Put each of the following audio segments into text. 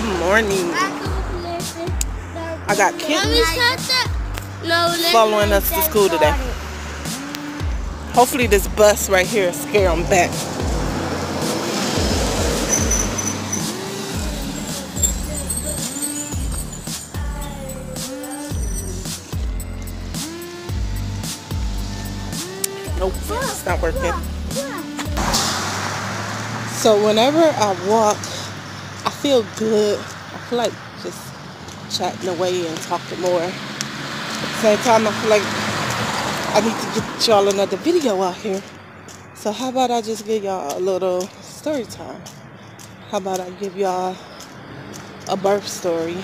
Good morning. I got kittens following us to school today. Hopefully this bus right here scare them back. Nope, it's not working. So whenever I walk, I feel good. I feel like just chatting away and talking more. At the same time, I feel like I need to get y'all another video out here. So how about I just give y'all a little story time? How about I give y'all a birth story?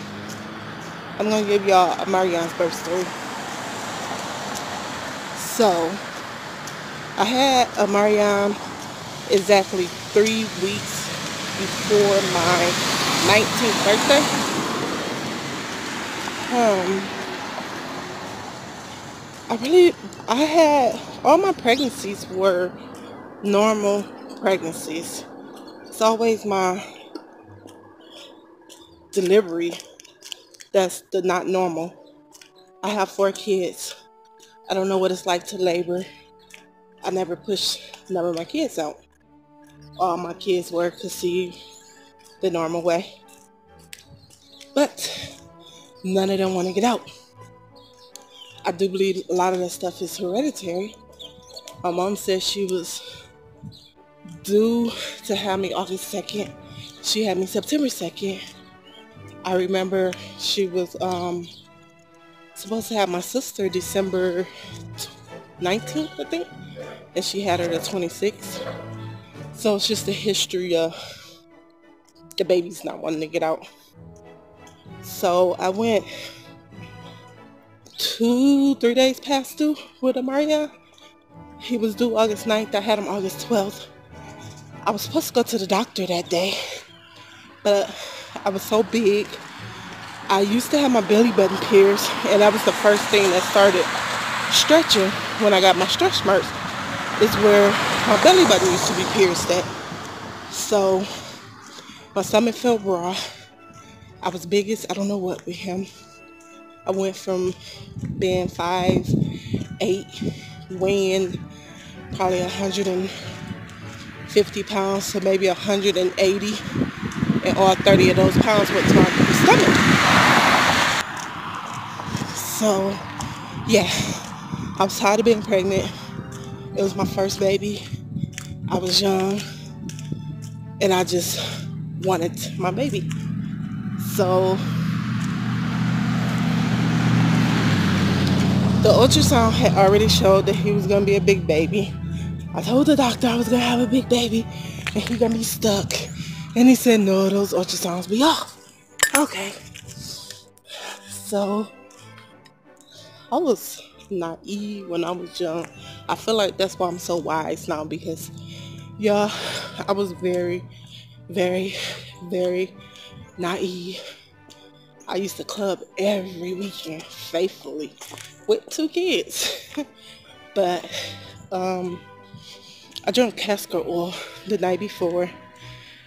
I'm going to give y'all Armarion's birth story. So I had Armarion exactly 3 weeks before my 19th birthday. I had, all my pregnancies were normal pregnancies. It's always my delivery that's not normal. I have 4 kids. I don't know what it's like to labor. I never pushed none of my kids out. All my kids were conceived the normal way. But none of them want to get out. I do believe a lot of that stuff is hereditary. My mom said she was due to have me August 2nd. She had me September 2nd. I remember she was supposed to have my sister December 19th, I think. And she had her the 26th. So it's just a history of the baby's not wanting to get out. So I went 2-3 days past due with Armareion. He was due August 9th. I had him August 12th. I was supposed to go to the doctor that day, but I was so big. I used to have my belly button pierced, and that was the first thing that started stretching when I got my stretch marks, is where my belly button used to be pierced at. So my stomach felt raw. I was biggest, I don't know what with him. I went from being 5'8", weighing probably 150 pounds to maybe 180, and all 30 of those pounds went to my stomach. So yeah, I was tired of being pregnant. It was my first baby. I was young, and I just wanted my baby. So the ultrasound had already showed that he was going to be a big baby. I told the doctor I was going to have a big baby and he going to be stuck. And he said, no, those ultrasounds be off. Okay. So I was naive when I was young. I feel like that's why I'm so wise now, because yeah, I was very, very, very naive. I used to club every weekend faithfully with 2 kids. But I drank castor oil the night before,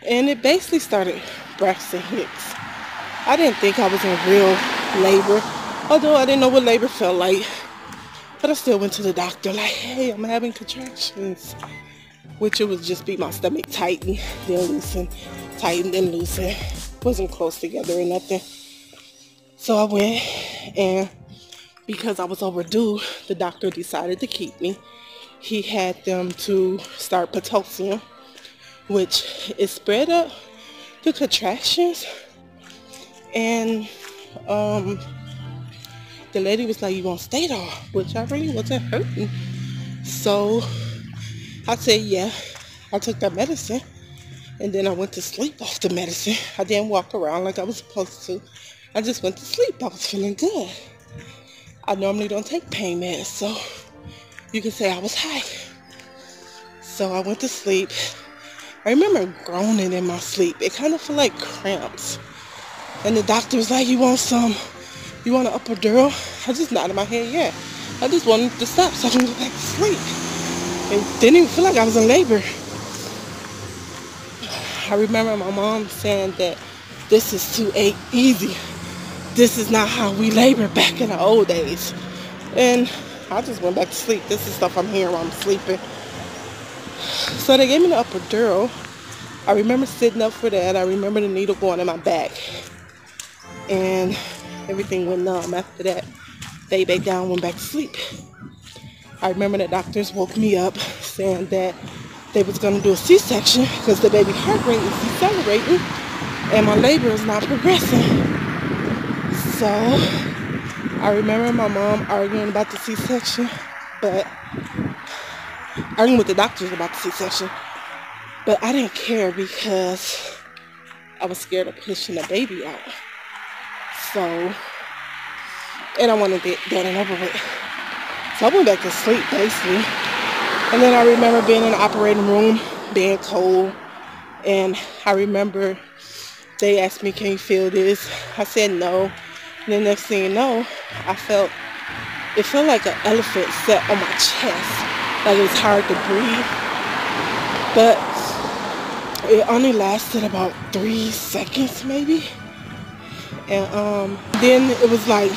and it basically started Braxton Hicks. I didn't think I was in real labor, although I didn't know what labor felt like. But I still went to the doctor like, hey, I'm having contractions. Which it would just be my stomach tighten, then loosen, tighten, then loosen. Wasn't close together or nothing. So I went, and because I was overdue, the doctor decided to keep me. He had them to start Pitocin, which is spread up the contractions. And the lady was like, you want Stadol? Which I really wasn't hurting. So I said, yeah. I took that medicine, and then I went to sleep off the medicine. I didn't walk around like I was supposed to. I just went to sleep. I was feeling good. I normally don't take pain meds, so you could say I was high. So I went to sleep. I remember groaning in my sleep. It kind of felt like cramps. And the doctor was like, you want an epidural? I just nodded my head, yeah. I just wanted to stop so I can go back to sleep. It didn't even feel like I was in labor. I remember my mom saying that This is too easy. This is not how we labor back in the old days. And I just went back to sleep. This is stuff I'm hearing while I'm sleeping. So they gave me the epidural. I remember sitting up for that. I remember the needle going in my back. And everything went numb after that. Laid back down, went back to sleep. I remember the doctors woke me up saying that they was going to do a C-section because the baby heart rate is decelerating and my labor is not progressing. So I remember my mom arguing about the C-section, but arguing with the doctors about the C-section. But I didn't care because I was scared of pushing the baby out. So, and I wanted it done and over with. So I went back to sleep basically. And then I remember being in the operating room, being cold. And I remember they asked me, can you feel this? I said no. And the next thing you know, it felt like an elephant sat on my chest. Like it was hard to breathe. But it only lasted about 3 seconds maybe. And then it was like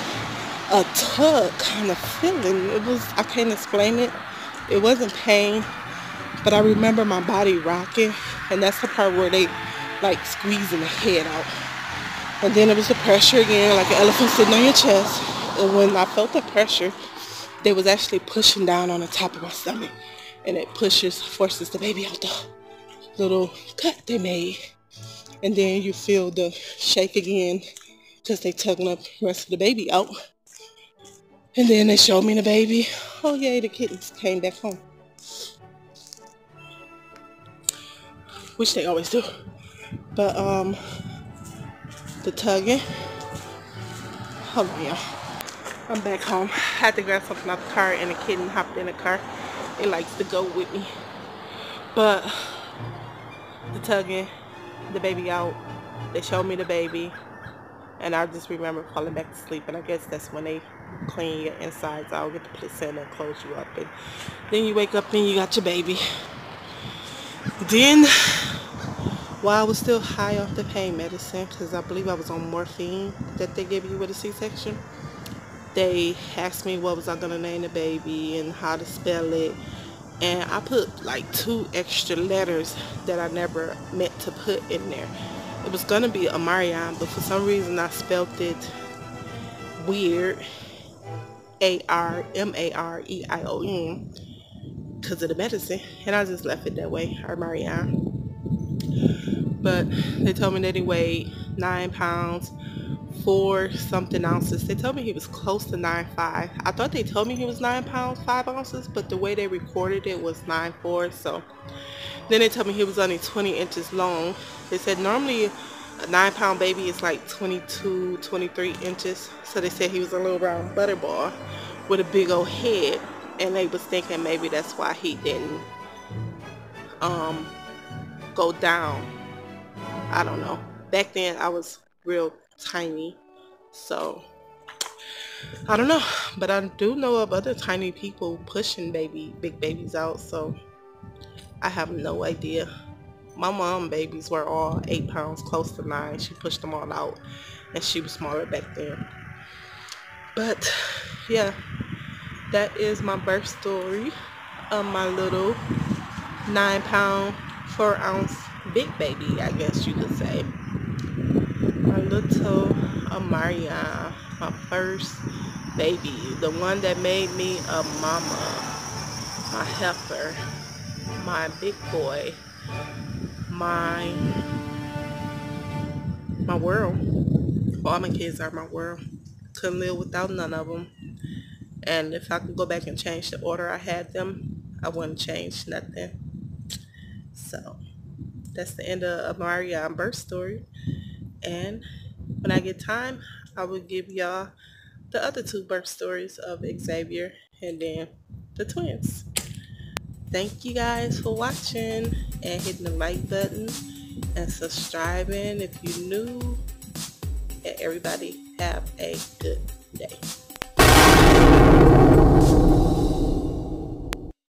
a tug kind of feeling. I can't explain it. It wasn't pain, but I remember my body rocking, and that's the part where they like squeezing the head out. And then it was the pressure again, like an elephant sitting on your chest. And when I felt the pressure, they was actually pushing down on the top of my stomach, and it forces the baby out the little cut they made. And then you feel the shake again because they tugging up the rest of the baby out. And then they showed me the baby. Oh yay, the kittens came back home. Which they always do. But the tugging. Hold on, y'all. I'm back home. I had to grab something out the car and the kitten hopped in the car. It likes to go with me. But the tugging, the baby out. They showed me the baby. And I just remember falling back to sleep. And I guess that's when they clean your insides out, get the placenta and close you up. And then you wake up and you got your baby. Then, while I was still high off the pain medicine, because I believe I was on morphine that they give you with a C-section, they asked me what was I going to name the baby and how to spell it. And I put like 2 extra letters that I never meant to put in there. It was going to be Armareion, but for some reason I spelled it weird. Armareion because of the medicine, and I just left it that way, Armareion. But they told me that he weighed 9 pounds 4 something ounces. They told me he was close to 9.5. I thought they told me he was 9 pounds 5 ounces, but the way they recorded it was 9.4. So then they told me he was only 20 inches long. They said normally a 9-pound baby is like 22, 23 inches. So they said he was a little round butterball with a big old head. And they was thinking maybe that's why he didn't go down. I don't know. Back then I was real tiny. So I don't know. But I do know of other tiny people pushing big babies out. So I have no idea. My mom babies were all 8 pounds, close to 9. She pushed them all out, and she was smaller back then. But yeah, that is my birth story of my little 9 pound 4 ounce big baby, I guess you could say. My little Armareion, my first baby, the one that made me a mama, my heifer, my big boy, my world. All my kids are my world. Couldn't live without none of them. And if I could go back and change the order I had them, I wouldn't change nothing. So that's the end of Armareion birth story. And when I get time, I will give y'all the other 2 birth stories of Xavier and then the twins. Thank you guys for watching and hitting the like button and subscribing if you're new. And everybody have a good day.